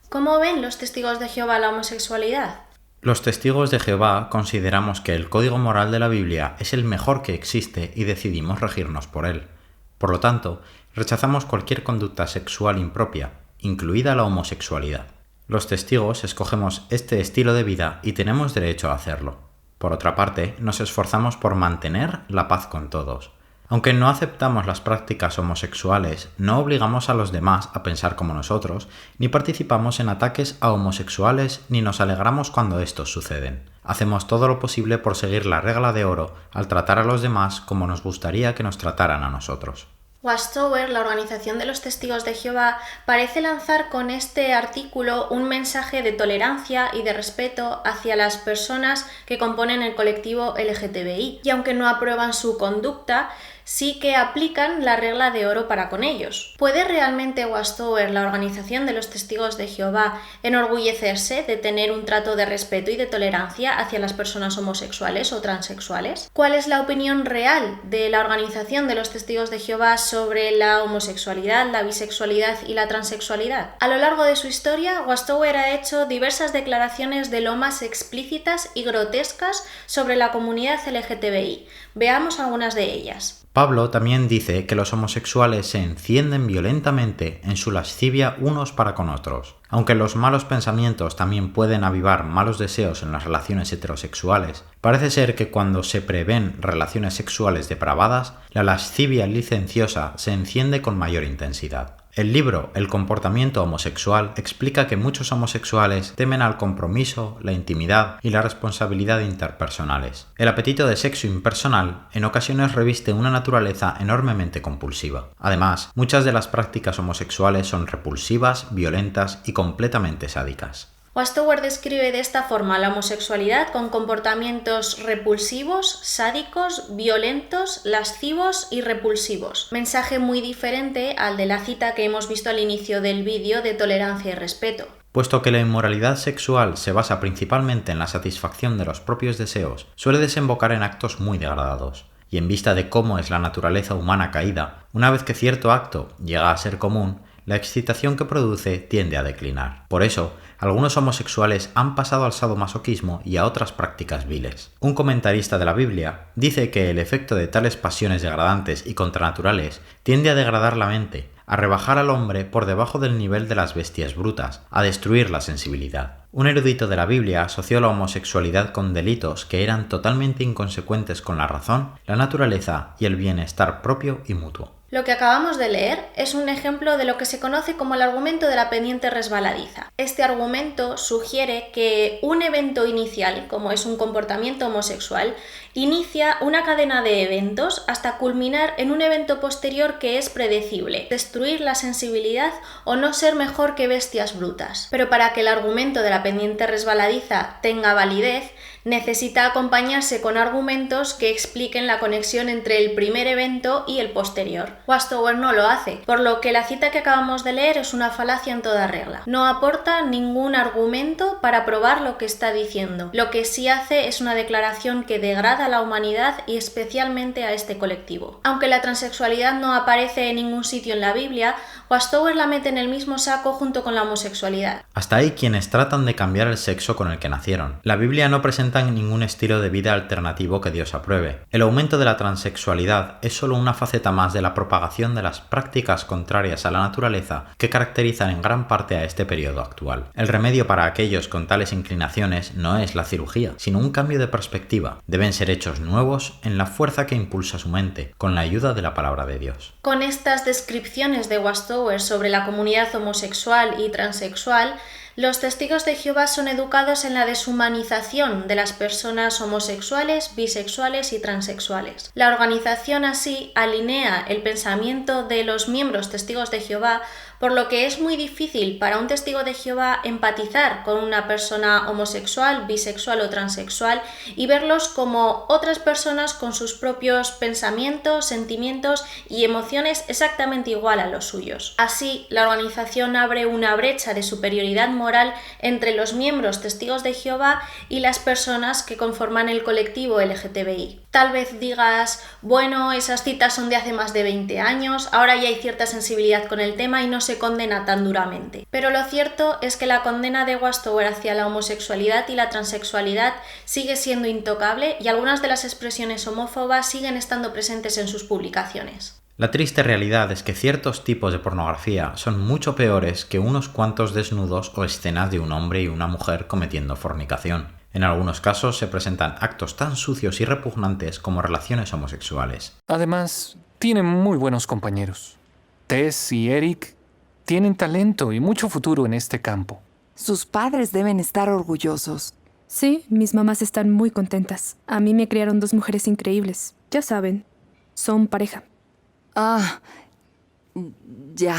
¿Cómo ven los testigos de Jehová la homosexualidad? Los testigos de Jehová consideramos que el código moral de la Biblia es el mejor que existe y decidimos regirnos por él. Por lo tanto, rechazamos cualquier conducta sexual impropia, incluida la homosexualidad. Los testigos escogemos este estilo de vida y tenemos derecho a hacerlo. Por otra parte, nos esforzamos por mantener la paz con todos. Aunque no aceptamos las prácticas homosexuales, no obligamos a los demás a pensar como nosotros, ni participamos en ataques a homosexuales, ni nos alegramos cuando estos suceden. Hacemos todo lo posible por seguir la regla de oro al tratar a los demás como nos gustaría que nos trataran a nosotros. Watchtower, la organización de los testigos de Jehová, parece lanzar con este artículo un mensaje de tolerancia y de respeto hacia las personas que componen el colectivo LGTBI, y aunque no aprueban su conducta, sí que aplican la regla de oro para con ellos. ¿Puede realmente Watchtower, la organización de los testigos de Jehová, enorgullecerse de tener un trato de respeto y de tolerancia hacia las personas homosexuales o transexuales? ¿Cuál es la opinión real de la organización de los testigos de Jehová sobre la homosexualidad, la bisexualidad y la transexualidad? A lo largo de su historia, Watchtower ha hecho diversas declaraciones de lo más explícitas y grotescas sobre la comunidad LGTBI. Veamos algunas de ellas. Pablo también dice que los homosexuales se encienden violentamente en su lascivia unos para con otros. Aunque los malos pensamientos también pueden avivar malos deseos en las relaciones heterosexuales, parece ser que cuando se prevén relaciones sexuales depravadas, la lascivia licenciosa se enciende con mayor intensidad. El libro El comportamiento homosexual explica que muchos homosexuales temen al compromiso, la intimidad y la responsabilidad interpersonales. El apetito de sexo impersonal en ocasiones reviste una naturaleza enormemente compulsiva. Además, muchas de las prácticas homosexuales son repulsivas, violentas y completamente sádicas. Watchtower describe de esta forma la homosexualidad con comportamientos repulsivos, sádicos, violentos, lascivos y repulsivos. Mensaje muy diferente al de la cita que hemos visto al inicio del vídeo de tolerancia y respeto. Puesto que la inmoralidad sexual se basa principalmente en la satisfacción de los propios deseos, suele desembocar en actos muy degradados. Y en vista de cómo es la naturaleza humana caída, una vez que cierto acto llega a ser común, la excitación que produce tiende a declinar. Por eso, algunos homosexuales han pasado al sadomasoquismo y a otras prácticas viles. Un comentarista de la Biblia dice que el efecto de tales pasiones degradantes y contranaturales tiende a degradar la mente, a rebajar al hombre por debajo del nivel de las bestias brutas, a destruir la sensibilidad. Un erudito de la Biblia asoció la homosexualidad con delitos que eran totalmente inconsecuentes con la razón, la naturaleza y el bienestar propio y mutuo. Lo que acabamos de leer es un ejemplo de lo que se conoce como el argumento de la pendiente resbaladiza. Este argumento sugiere que un evento inicial, como es un comportamiento homosexual, inicia una cadena de eventos hasta culminar en un evento posterior que es predecible, destruir la sensibilidad o no ser mejor que bestias brutas. Pero para que el argumento de la pendiente resbaladiza tenga validez, necesita acompañarse con argumentos que expliquen la conexión entre el primer evento y el posterior. Watchtower no lo hace, por lo que la cita que acabamos de leer es una falacia en toda regla. No aporta ningún argumento para probar lo que está diciendo. Lo que sí hace es una declaración que degrada a la humanidad y especialmente a este colectivo. Aunque la transexualidad no aparece en ningún sitio en la Biblia, Watchtower la mete en el mismo saco junto con la homosexualidad. Hasta hay quienes tratan de cambiar el sexo con el que nacieron. La Biblia no presenta ningún estilo de vida alternativo que Dios apruebe. El aumento de la transexualidad es solo una faceta más de la propagación de las prácticas contrarias a la naturaleza que caracterizan en gran parte a este periodo actual. El remedio para aquellos con tales inclinaciones no es la cirugía, sino un cambio de perspectiva. Deben ser hechos nuevos en la fuerza que impulsa su mente, con la ayuda de la palabra de Dios. Con estas descripciones de Watchtower sobre la comunidad homosexual y transexual, los testigos de Jehová son educados en la deshumanización de las personas homosexuales, bisexuales y transexuales. La organización así alinea el pensamiento de los miembros testigos de Jehová, por lo que es muy difícil para un testigo de Jehová empatizar con una persona homosexual, bisexual o transexual y verlos como otras personas con sus propios pensamientos, sentimientos y emociones exactamente igual a los suyos. Así, la organización abre una brecha de superioridad moral entre los miembros testigos de Jehová y las personas que conforman el colectivo LGTBI. Tal vez digas, bueno, esas citas son de hace más de 20 años, ahora ya hay cierta sensibilidad con el tema y no se se condena tan duramente. Pero lo cierto es que la condena de Westover hacia la homosexualidad y la transexualidad sigue siendo intocable y algunas de las expresiones homófobas siguen estando presentes en sus publicaciones. La triste realidad es que ciertos tipos de pornografía son mucho peores que unos cuantos desnudos o escenas de un hombre y una mujer cometiendo fornicación. En algunos casos se presentan actos tan sucios y repugnantes como relaciones homosexuales. Además, tienen muy buenos compañeros. Tess y Eric tienen talento y mucho futuro en este campo. Sus padres deben estar orgullosos. Sí, mis mamás están muy contentas. A mí me criaron 2 mujeres increíbles. Ya saben, son pareja. Ah, ya.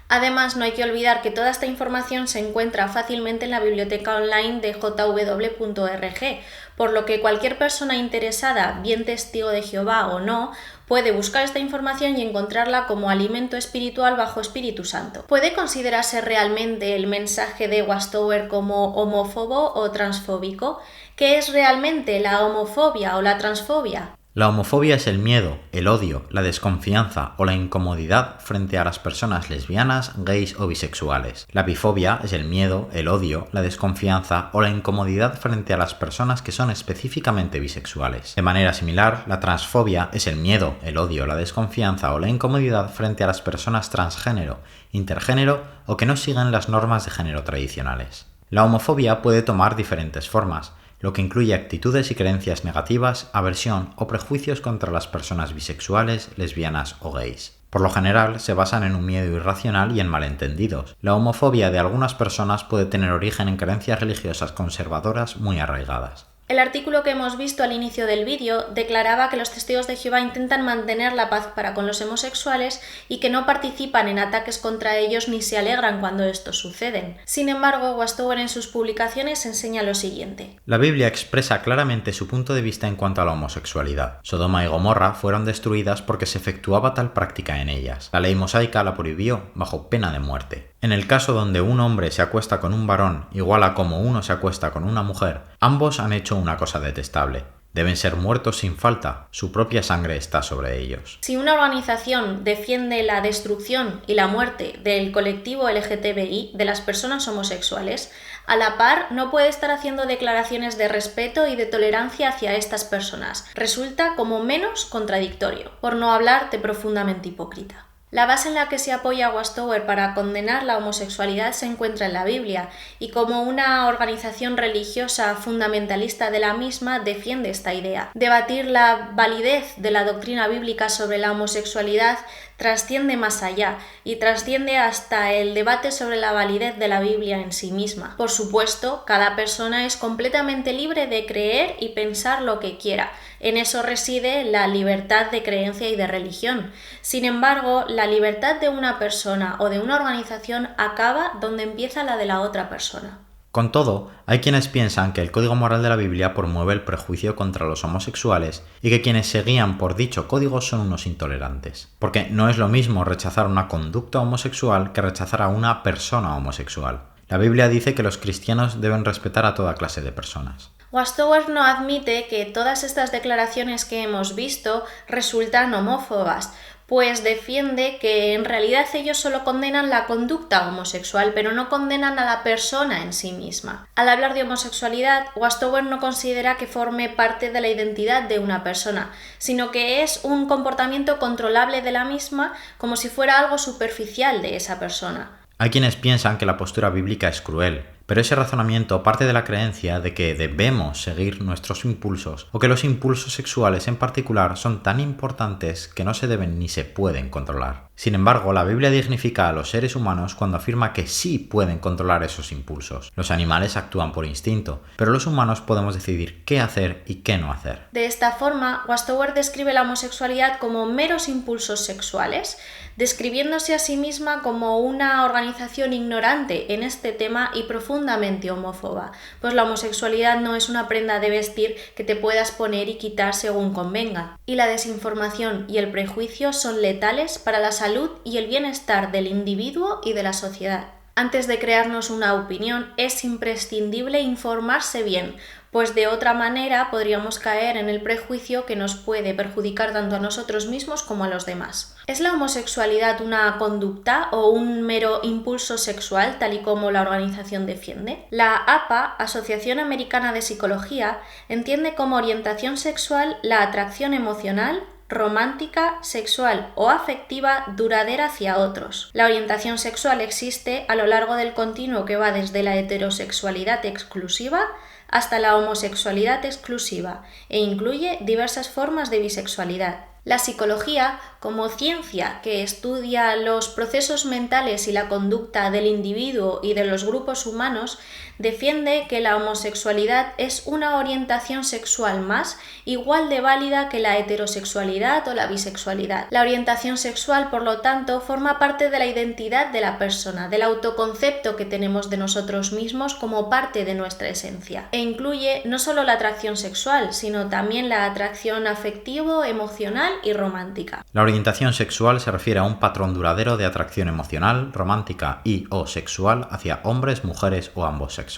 Además, no hay que olvidar que toda esta información se encuentra fácilmente en la biblioteca online de jw.org, por lo que cualquier persona interesada, bien testigo de Jehová o no, puede buscar esta información y encontrarla como alimento espiritual bajo Espíritu Santo. ¿Puede considerarse realmente el mensaje de Westover como homófobo o transfóbico? ¿Qué es realmente la homofobia o la transfobia? La homofobia es el miedo, el odio, la desconfianza o la incomodidad frente a las personas lesbianas, gays o bisexuales. La bifobia es el miedo, el odio, la desconfianza o la incomodidad frente a las personas que son específicamente bisexuales. De manera similar, la transfobia es el miedo, el odio, la desconfianza o la incomodidad frente a las personas transgénero, intergénero o que no siguen las normas de género tradicionales. La homofobia puede tomar diferentes formas, lo que incluye actitudes y creencias negativas, aversión o prejuicios contra las personas bisexuales, lesbianas o gays. Por lo general, se basan en un miedo irracional y en malentendidos. La homofobia de algunas personas puede tener origen en creencias religiosas conservadoras muy arraigadas. El artículo que hemos visto al inicio del vídeo declaraba que los testigos de Jehová intentan mantener la paz para con los homosexuales y que no participan en ataques contra ellos ni se alegran cuando estos suceden. Sin embargo, Westover en sus publicaciones enseña lo siguiente. La Biblia expresa claramente su punto de vista en cuanto a la homosexualidad. Sodoma y Gomorra fueron destruidas porque se efectuaba tal práctica en ellas. La ley mosaica la prohibió bajo pena de muerte. En el caso donde un hombre se acuesta con un varón igual a como uno se acuesta con una mujer, ambos han hecho una cosa detestable. Deben ser muertos sin falta, su propia sangre está sobre ellos. Si una organización defiende la destrucción y la muerte del colectivo LGTBI, de las personas homosexuales, a la par no puede estar haciendo declaraciones de respeto y de tolerancia hacia estas personas. Resulta como menos contradictorio, por no hablar de profundamente hipócrita. La base en la que se apoya Westover para condenar la homosexualidad se encuentra en la Biblia, y como una organización religiosa fundamentalista de la misma defiende esta idea. Debatir la validez de la doctrina bíblica sobre la homosexualidad trasciende más allá y trasciende hasta el debate sobre la validez de la Biblia en sí misma. Por supuesto, cada persona es completamente libre de creer y pensar lo que quiera. En eso reside la libertad de creencia y de religión. Sin embargo, la libertad de una persona o de una organización acaba donde empieza la de la otra persona. Con todo, hay quienes piensan que el código moral de la Biblia promueve el prejuicio contra los homosexuales y que quienes se guían por dicho código son unos intolerantes. Porque no es lo mismo rechazar una conducta homosexual que rechazar a una persona homosexual. La Biblia dice que los cristianos deben respetar a toda clase de personas. Westover no admite que todas estas declaraciones que hemos visto resultan homófobas, pues defiende que en realidad ellos solo condenan la conducta homosexual, pero no condenan a la persona en sí misma. Al hablar de homosexualidad, Westover no considera que forme parte de la identidad de una persona, sino que es un comportamiento controlable de la misma, como si fuera algo superficial de esa persona. Hay quienes piensan que la postura bíblica es cruel, pero ese razonamiento parte de la creencia de que debemos seguir nuestros impulsos o que los impulsos sexuales en particular son tan importantes que no se deben ni se pueden controlar. Sin embargo, la Biblia dignifica a los seres humanos cuando afirma que sí pueden controlar esos impulsos. Los animales actúan por instinto, pero los humanos podemos decidir qué hacer y qué no hacer. De esta forma, Westover describe la homosexualidad como meros impulsos sexuales, describiéndose a sí misma como una organización ignorante en este tema y profundamente homófoba, pues la homosexualidad no es una prenda de vestir que te puedas poner y quitar según convenga, y la desinformación y el prejuicio son letales para la salud y el bienestar del individuo y de la sociedad. Antes de crearnos una opinión, es imprescindible informarse bien, pues de otra manera podríamos caer en el prejuicio que nos puede perjudicar tanto a nosotros mismos como a los demás. ¿Es la homosexualidad una conducta o un mero impulso sexual, tal y como la organización defiende? La APA, Asociación Americana de Psicología, entiende como orientación sexual la atracción emocional, romántica, sexual o afectiva duradera hacia otros. La orientación sexual existe a lo largo del continuo que va desde la heterosexualidad exclusiva hasta la homosexualidad exclusiva e incluye diversas formas de bisexualidad. La psicología, como ciencia que estudia los procesos mentales y la conducta del individuo y de los grupos humanos, defiende que la homosexualidad es una orientación sexual más, igual de válida que la heterosexualidad o la bisexualidad. La orientación sexual, por lo tanto, forma parte de la identidad de la persona, del autoconcepto que tenemos de nosotros mismos como parte de nuestra esencia, e incluye no solo la atracción sexual, sino también la atracción afectivo, emocional y romántica. La orientación sexual se refiere a un patrón duradero de atracción emocional, romántica y o sexual hacia hombres, mujeres o ambos sexos.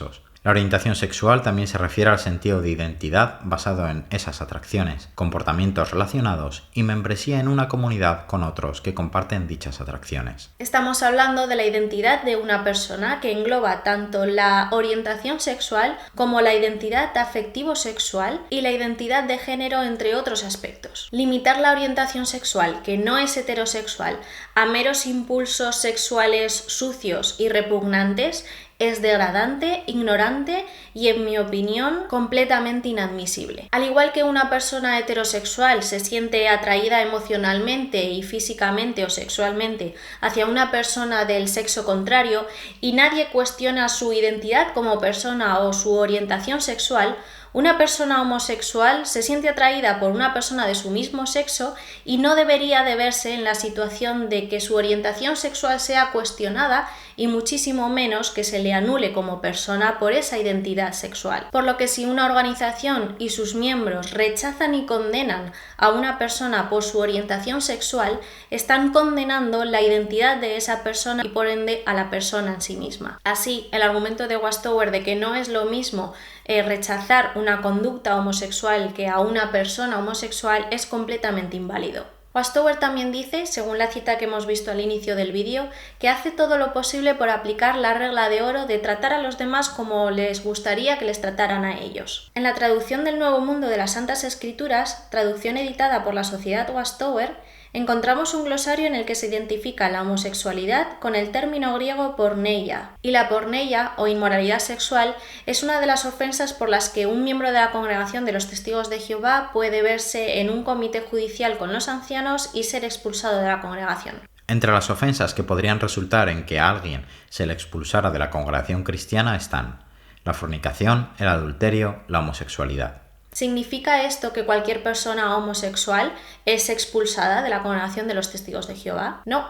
La orientación sexual también se refiere al sentido de identidad basado en esas atracciones, comportamientos relacionados y membresía en una comunidad con otros que comparten dichas atracciones. Estamos hablando de la identidad de una persona que engloba tanto la orientación sexual como la identidad afectivo-sexual y la identidad de género, entre otros aspectos. Limitar la orientación sexual, que no es heterosexual, a meros impulsos sexuales sucios y repugnantes es degradante, ignorante y, en mi opinión, completamente inadmisible. Al igual que una persona heterosexual se siente atraída emocionalmente y físicamente o sexualmente hacia una persona del sexo contrario y nadie cuestiona su identidad como persona o su orientación sexual, una persona homosexual se siente atraída por una persona de su mismo sexo y no debería de verse en la situación de que su orientación sexual sea cuestionada y muchísimo menos que se le anule como persona por esa identidad sexual. Por lo que si una organización y sus miembros rechazan y condenan a una persona por su orientación sexual, están condenando la identidad de esa persona y por ende a la persona en sí misma. Así, el argumento de Westover de que no es lo mismo rechazar una conducta homosexual que a una persona homosexual es completamente inválido. Westover también dice, según la cita que hemos visto al inicio del vídeo, que hace todo lo posible por aplicar la regla de oro de tratar a los demás como les gustaría que les trataran a ellos. En la traducción del Nuevo Mundo de las Santas Escrituras, traducción editada por la Sociedad Westover, encontramos un glosario en el que se identifica la homosexualidad con el término griego porneia, y la porneia o inmoralidad sexual es una de las ofensas por las que un miembro de la Congregación de los Testigos de Jehová puede verse en un comité judicial con los ancianos y ser expulsado de la congregación. Entre las ofensas que podrían resultar en que a alguien se le expulsara de la congregación cristiana están la fornicación, el adulterio, la homosexualidad. ¿Significa esto que cualquier persona homosexual es expulsada de la Congregación de los Testigos de Jehová? No.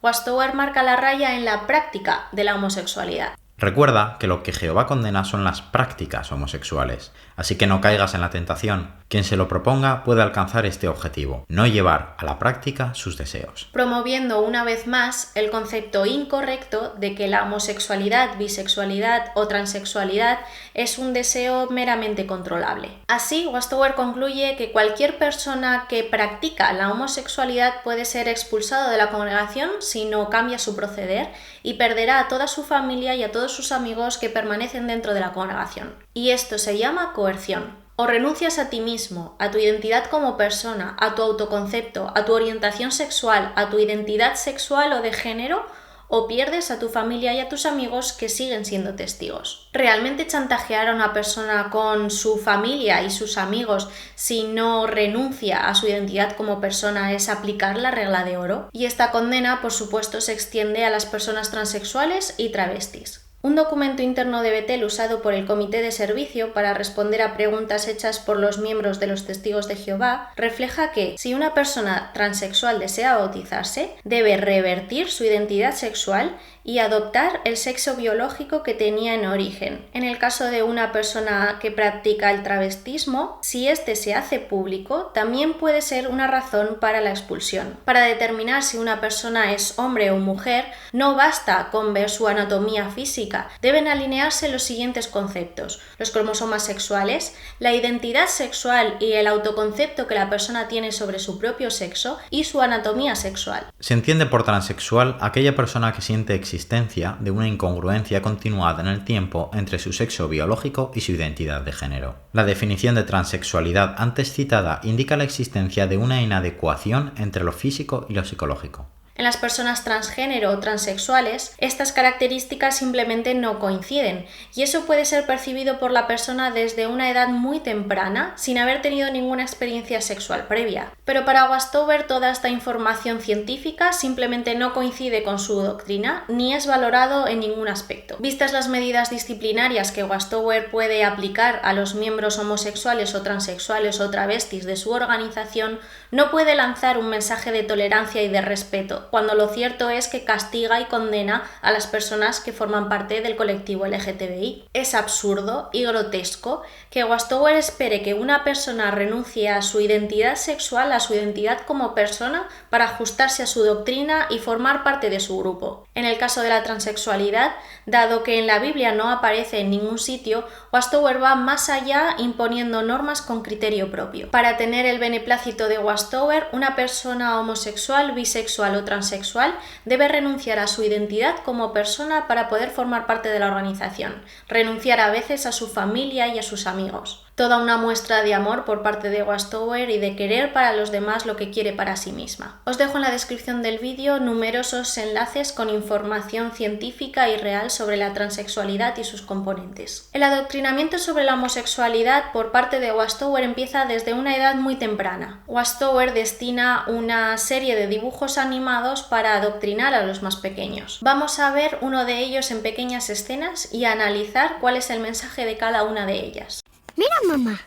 Westover marca la raya en la práctica de la homosexualidad. Recuerda que lo que Jehová condena son las prácticas homosexuales, así que no caigas en la tentación. Quien se lo proponga puede alcanzar este objetivo, no llevar a la práctica sus deseos. Promoviendo una vez más el concepto incorrecto de que la homosexualidad, bisexualidad o transexualidad es un deseo meramente controlable. Así, Westover concluye que cualquier persona que practica la homosexualidad puede ser expulsado de la congregación si no cambia su proceder y perderá a toda su familia y a todos sus amigos que permanecen dentro de la congregación. Y esto se llama coerción. O renuncias a ti mismo, a tu identidad como persona, a tu autoconcepto, a tu orientación sexual, a tu identidad sexual o de género, o pierdes a tu familia y a tus amigos que siguen siendo testigos. ¿Realmente chantajear a una persona con su familia y sus amigos si no renuncia a su identidad como persona es aplicar la regla de oro? Y esta condena, por supuesto, se extiende a las personas transexuales y travestis. Un documento interno de Bethel usado por el Comité de Servicio para responder a preguntas hechas por los miembros de los Testigos de Jehová refleja que, si una persona transexual desea bautizarse, debe revertir su identidad sexual y adoptar el sexo biológico que tenía en origen. En el caso de una persona que practica el travestismo, si este se hace público, también puede ser una razón para la expulsión. Para determinar si una persona es hombre o mujer, no basta con ver su anatomía física, deben alinearse los siguientes conceptos: los cromosomas sexuales, la identidad sexual y el autoconcepto que la persona tiene sobre su propio sexo y su anatomía sexual. Se entiende por transexual aquella persona que siente existencia de una incongruencia continuada en el tiempo entre su sexo biológico y su identidad de género. La definición de transexualidad antes citada indica la existencia de una inadecuación entre lo físico y lo psicológico. En las personas transgénero o transexuales, estas características simplemente no coinciden, y eso puede ser percibido por la persona desde una edad muy temprana, sin haber tenido ninguna experiencia sexual previa. Pero para Westover toda esta información científica simplemente no coincide con su doctrina, ni es valorado en ningún aspecto. Vistas las medidas disciplinarias que Westover puede aplicar a los miembros homosexuales o transexuales o travestis de su organización, no puede lanzar un mensaje de tolerancia y de respeto, cuando lo cierto es que castiga y condena a las personas que forman parte del colectivo LGTBI. Es absurdo y grotesco que Westover espere que una persona renuncie a su identidad sexual, a su identidad como persona, para ajustarse a su doctrina y formar parte de su grupo. En el caso de la transexualidad, dado que en la Biblia no aparece en ningún sitio, Westover va más allá imponiendo normas con criterio propio. Para tener el beneplácito de Westover, una persona homosexual, bisexual o transexual debe renunciar a su identidad como persona para poder formar parte de la organización, renunciar a veces a su familia y a sus amigos. Toda una muestra de amor por parte de Westover y de querer para los demás lo que quiere para sí misma. Os dejo en la descripción del vídeo numerosos enlaces con información científica y real sobre la transexualidad y sus componentes. El adoctrinamiento sobre la homosexualidad por parte de Westover empieza desde una edad muy temprana. Westover destina una serie de dibujos animados para adoctrinar a los más pequeños. Vamos a ver uno de ellos en pequeñas escenas y a analizar cuál es el mensaje de cada una de ellas. Mira, mamá.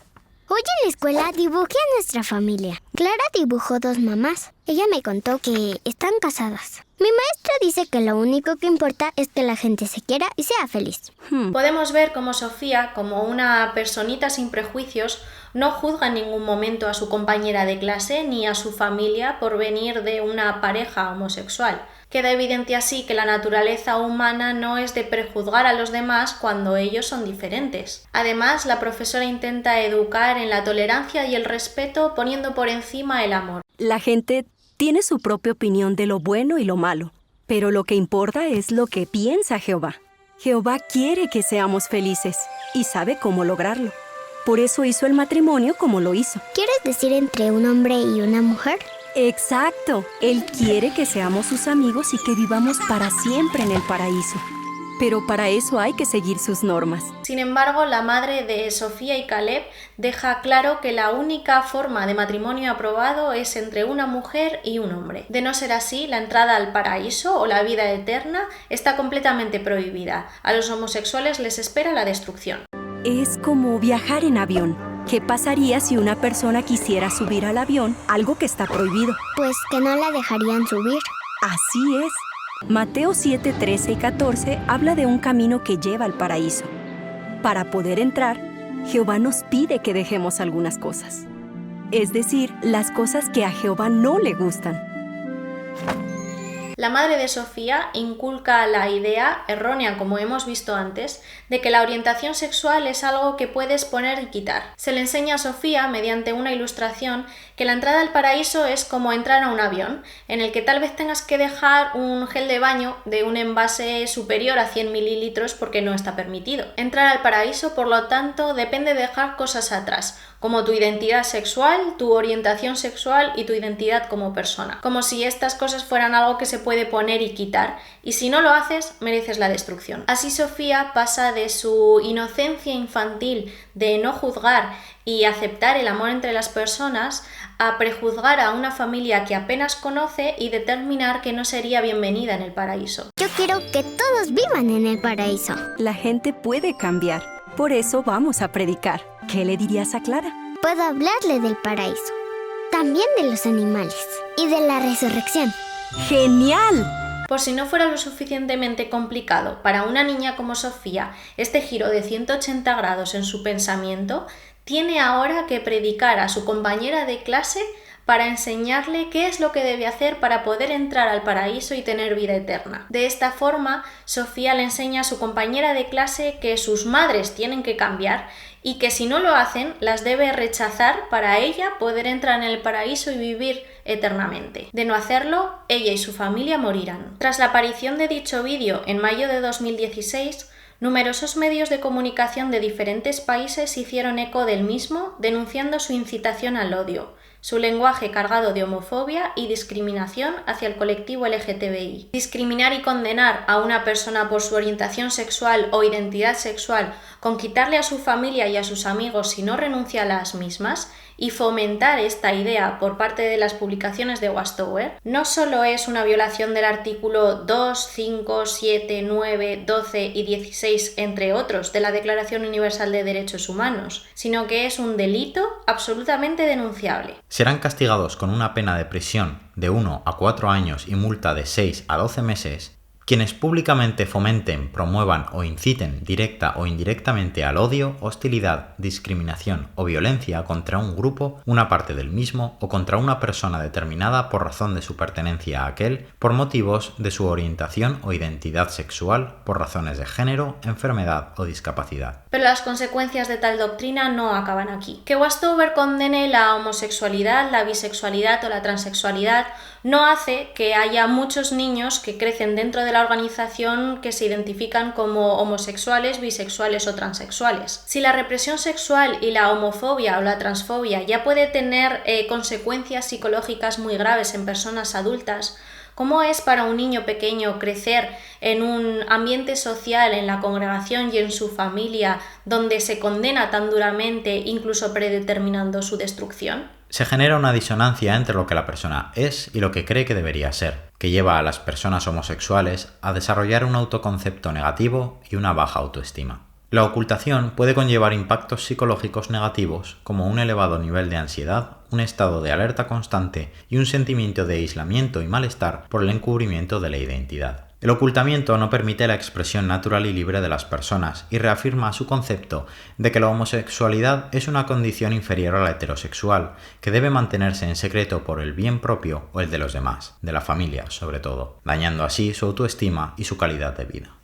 Hoy en la escuela dibujé a nuestra familia. Clara dibujó 2 mamás. Ella me contó que están casadas. Mi maestra dice que lo único que importa es que la gente se quiera y sea feliz. Podemos ver cómo Sofía, como una personita sin prejuicios, no juzga en ningún momento a su compañera de clase ni a su familia por venir de una pareja homosexual. Queda evidente así que la naturaleza humana no es de prejuzgar a los demás cuando ellos son diferentes. Además, la profesora intenta educar en la tolerancia y el respeto poniendo por encima el amor. La gente tiene su propia opinión de lo bueno y lo malo, pero lo que importa es lo que piensa Jehová. Jehová quiere que seamos felices y sabe cómo lograrlo. Por eso hizo el matrimonio como lo hizo. ¿Quieres decir entre un hombre y una mujer? Exacto. Él quiere que seamos sus amigos y que vivamos para siempre en el paraíso. Pero para eso hay que seguir sus normas. Sin embargo, la madre de Sofía y Caleb deja claro que la única forma de matrimonio aprobado es entre una mujer y un hombre. De no ser así, la entrada al paraíso o la vida eterna está completamente prohibida. A los homosexuales les espera la destrucción. Es como viajar en avión. ¿Qué pasaría si una persona quisiera subir al avión, algo que está prohibido? Pues que no la dejarían subir. Así es. Mateo 7, 13 y 14 habla de un camino que lleva al paraíso. Para poder entrar, Jehová nos pide que dejemos algunas cosas. Es decir, las cosas que a Jehová no le gustan. La madre de Sofía inculca la idea, errónea como hemos visto antes, de que la orientación sexual es algo que puedes poner y quitar. Se le enseña a Sofía, mediante una ilustración, que la entrada al paraíso es como entrar a un avión, en el que tal vez tengas que dejar un gel de baño de un envase superior a 100 mililitros porque no está permitido. Entrar al paraíso, por lo tanto, depende de dejar cosas atrás, como tu identidad sexual, tu orientación sexual y tu identidad como persona. Como si estas cosas fueran algo que se puede poner y quitar, y si no lo haces, mereces la destrucción. Así Sofía pasa de su inocencia infantil de no juzgar y aceptar el amor entre las personas a prejuzgar a una familia que apenas conoce y determinar que no sería bienvenida en el paraíso. Yo quiero que todos vivan en el paraíso. La gente puede cambiar. Por eso vamos a predicar. ¿Qué le dirías a Clara? Puedo hablarle del paraíso, también de los animales y de la resurrección. ¡Genial! Por si no fuera lo suficientemente complicado para una niña como Sofía, este giro de 180 grados en su pensamiento, tiene ahora que predicar a su compañera de clase para enseñarle qué es lo que debe hacer para poder entrar al paraíso y tener vida eterna. De esta forma, Sofía le enseña a su compañera de clase que sus madres tienen que cambiar y que si no lo hacen, las debe rechazar para ella poder entrar en el paraíso y vivir eternamente. De no hacerlo, ella y su familia morirán. Tras la aparición de dicho vídeo en mayo de 2016, numerosos medios de comunicación de diferentes países hicieron eco del mismo, denunciando su incitación al odio, su lenguaje cargado de homofobia y discriminación hacia el colectivo LGTBI. Discriminar y condenar a una persona por su orientación sexual o identidad sexual, con quitarle a su familia y a sus amigos si no renuncia a las mismas, y fomentar esta idea por parte de las publicaciones de Westover, no solo es una violación del artículo 2, 5, 7, 9, 12 y 16, entre otros, de la Declaración Universal de Derechos Humanos, sino que es un delito absolutamente denunciable. Serán castigados con una pena de prisión de 1 a 4 años y multa de 6 a 12 meses quienes públicamente fomenten, promuevan o inciten directa o indirectamente al odio, hostilidad, discriminación o violencia contra un grupo, una parte del mismo o contra una persona determinada por razón de su pertenencia a aquel, por motivos de su orientación o identidad sexual, por razones de género, enfermedad o discapacidad. Pero las consecuencias de tal doctrina no acaban aquí. Que Westover condene la homosexualidad, la bisexualidad o la transexualidad no hace que haya muchos niños que crecen dentro de la organización que se identifican como homosexuales, bisexuales o transexuales. Si la represión sexual y la homofobia o la transfobia ya puede tener consecuencias psicológicas muy graves en personas adultas, ¿cómo es para un niño pequeño crecer en un ambiente social, en la congregación y en su familia, donde se condena tan duramente, incluso predeterminando su destrucción? Se genera una disonancia entre lo que la persona es y lo que cree que debería ser, que lleva a las personas homosexuales a desarrollar un autoconcepto negativo y una baja autoestima. La ocultación puede conllevar impactos psicológicos negativos como un elevado nivel de ansiedad, un estado de alerta constante y un sentimiento de aislamiento y malestar por el encubrimiento de la identidad. El ocultamiento no permite la expresión natural y libre de las personas y reafirma su concepto de que la homosexualidad es una condición inferior a la heterosexual, que debe mantenerse en secreto por el bien propio o el de los demás, de la familia sobre todo, dañando así su autoestima y su calidad de vida.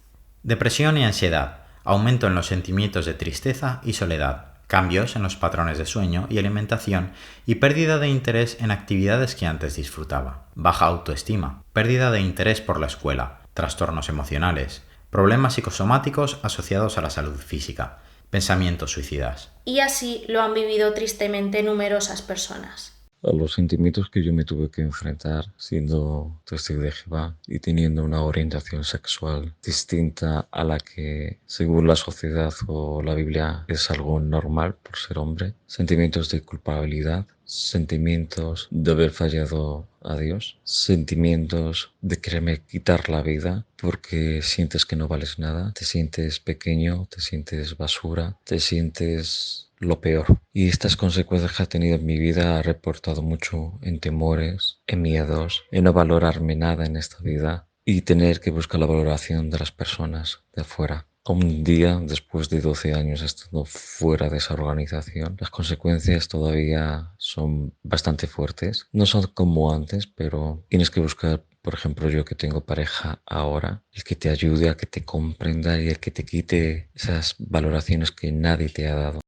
Depresión y ansiedad, aumento en los sentimientos de tristeza y soledad, cambios en los patrones de sueño y alimentación y pérdida de interés en actividades que antes disfrutaba, baja autoestima, pérdida de interés por la escuela, trastornos emocionales, problemas psicosomáticos asociados a la salud física, pensamientos suicidas. Y así lo han vivido tristemente numerosas personas. A los sentimientos que yo me tuve que enfrentar siendo testigo de Jehová y teniendo una orientación sexual distinta a la que, según la sociedad o la Biblia, es algo normal por ser hombre. Sentimientos de culpabilidad, sentimientos de haber fallado a Dios, sentimientos de quererme quitar la vida porque sientes que no vales nada, te sientes pequeño, te sientes basura, te sientes lo peor. Y estas consecuencias que ha tenido en mi vida ha reportado mucho en temores, en miedos, en no valorarme nada en esta vida y tener que buscar la valoración de las personas de afuera. Un día, después de 12 años estando fuera de esa organización, las consecuencias todavía son bastante fuertes. No son como antes, pero tienes que buscar, por ejemplo, yo que tengo pareja ahora, el que te ayude a que te comprenda y el que te quite esas valoraciones que nadie te ha dado.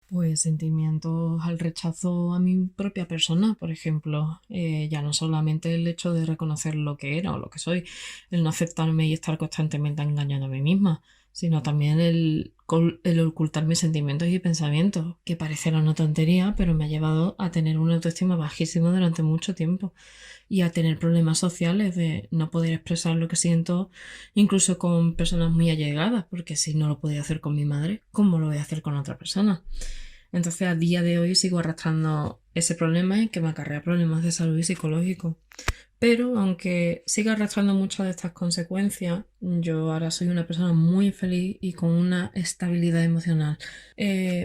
Pues sentimientos al rechazo a mi propia persona, por ejemplo, ya no solamente el hecho de reconocer lo que era o lo que soy, el no aceptarme y estar constantemente engañando a mí misma, sino también el ocultar mis sentimientos y pensamientos, que parecerá una tontería, pero me ha llevado a tener una autoestima bajísima durante mucho tiempo y a tener problemas sociales de no poder expresar lo que siento incluso con personas muy allegadas, porque si no lo podía hacer con mi madre, ¿cómo lo voy a hacer con otra persona? Entonces a día de hoy sigo arrastrando ese problema y que me acarrea problemas de salud y psicológico. Pero aunque siga arrastrando muchas de estas consecuencias, yo ahora soy una persona muy feliz y con una estabilidad emocional.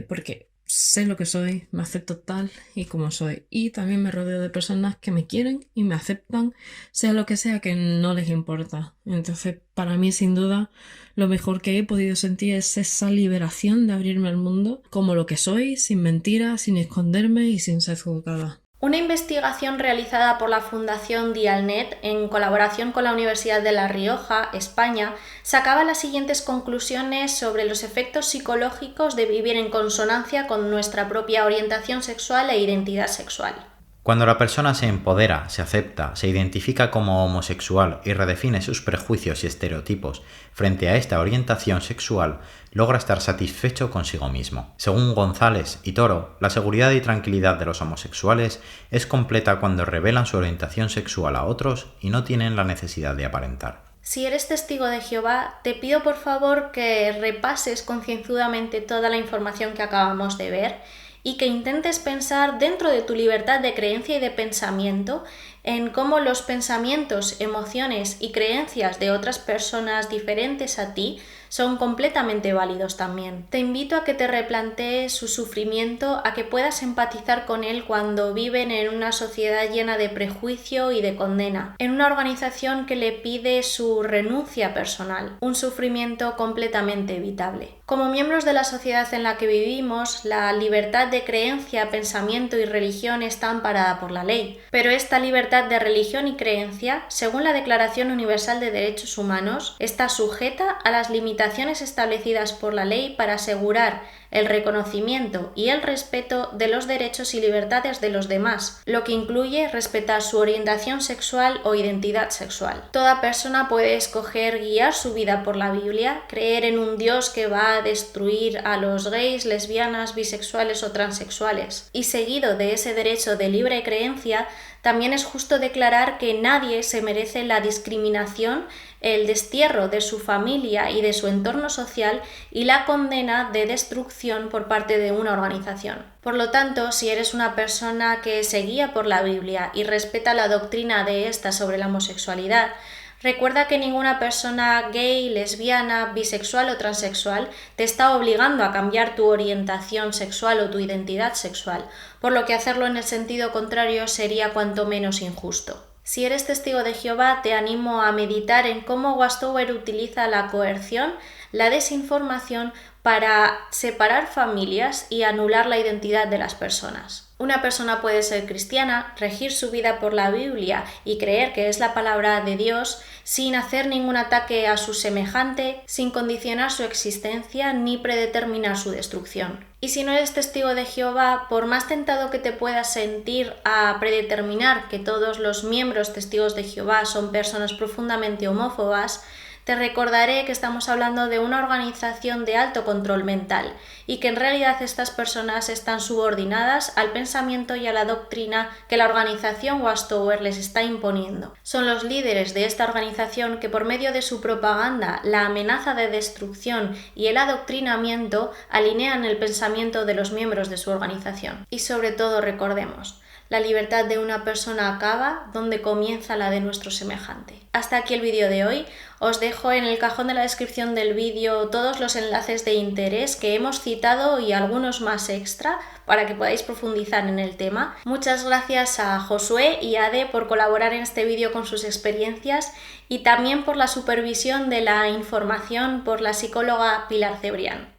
Porque sé lo que soy, me acepto tal y como soy. Y también me rodeo de personas que me quieren y me aceptan, sea lo que sea, que no les importa. Entonces, para mí, sin duda, lo mejor que he podido sentir es esa liberación de abrirme al mundo como lo que soy, sin mentiras, sin esconderme y sin ser juzgada. Una investigación realizada por la Fundación Dialnet en colaboración con la Universidad de La Rioja, España, sacaba las siguientes conclusiones sobre los efectos psicológicos de vivir en consonancia con nuestra propia orientación sexual e identidad sexual. Cuando la persona se empodera, se acepta, se identifica como homosexual y redefine sus prejuicios y estereotipos frente a esta orientación sexual, logra estar satisfecho consigo mismo. Según González y Toro, la seguridad y tranquilidad de los homosexuales es completa cuando revelan su orientación sexual a otros y no tienen la necesidad de aparentar. Si eres testigo de Jehová, te pido por favor que repases concienzudamente toda la información que acabamos de ver y que intentes pensar dentro de tu libertad de creencia y de pensamiento en cómo los pensamientos, emociones y creencias de otras personas diferentes a ti son completamente válidos también. Te invito a que te replantees su sufrimiento, a que puedas empatizar con él cuando viven en una sociedad llena de prejuicio y de condena, en una organización que le pide su renuncia personal, un sufrimiento completamente evitable. Como miembros de la sociedad en la que vivimos, la libertad de creencia, pensamiento y religión está amparada por la ley, pero esta libertad de religión y creencia, según la Declaración Universal de Derechos Humanos, está sujeta a las limitaciones establecidas por la ley para asegurar el reconocimiento y el respeto de los derechos y libertades de los demás, lo que incluye respetar su orientación sexual o identidad sexual. Toda persona puede escoger guiar su vida por la Biblia, creer en un Dios que va a destruir a los gays, lesbianas, bisexuales o transexuales. Y seguido de ese derecho de libre creencia, también es justo declarar que nadie se merece la discriminación, el destierro de su familia y de su entorno social y la condena de destrucción por parte de una organización. Por lo tanto, si eres una persona que se guía por la Biblia y respeta la doctrina de esta sobre la homosexualidad, recuerda que ninguna persona gay, lesbiana, bisexual o transexual te está obligando a cambiar tu orientación sexual o tu identidad sexual, por lo que hacerlo en el sentido contrario sería cuanto menos injusto. Si eres testigo de Jehová, te animo a meditar en cómo Westover utiliza la coerción, la desinformación para separar familias y anular la identidad de las personas. Una persona puede ser cristiana, regir su vida por la Biblia y creer que es la palabra de Dios sin hacer ningún ataque a su semejante, sin condicionar su existencia ni predeterminar su destrucción. Y si no eres testigo de Jehová, por más tentado que te puedas sentir a predeterminar que todos los miembros testigos de Jehová son personas profundamente homófobas, te recordaré que estamos hablando de una organización de alto control mental y que en realidad estas personas están subordinadas al pensamiento y a la doctrina que la organización Westover les está imponiendo. Son los líderes de esta organización que por medio de su propaganda, la amenaza de destrucción y el adoctrinamiento alinean el pensamiento de los miembros de su organización. Y sobre todo recordemos, la libertad de una persona acaba donde comienza la de nuestro semejante. Hasta aquí el vídeo de hoy. Os dejo en el cajón de la descripción del vídeo todos los enlaces de interés que hemos citado y algunos más extra para que podáis profundizar en el tema. Muchas gracias a Josué y Ade por colaborar en este vídeo con sus experiencias y también por la supervisión de la información por la psicóloga Pilar Cebrián.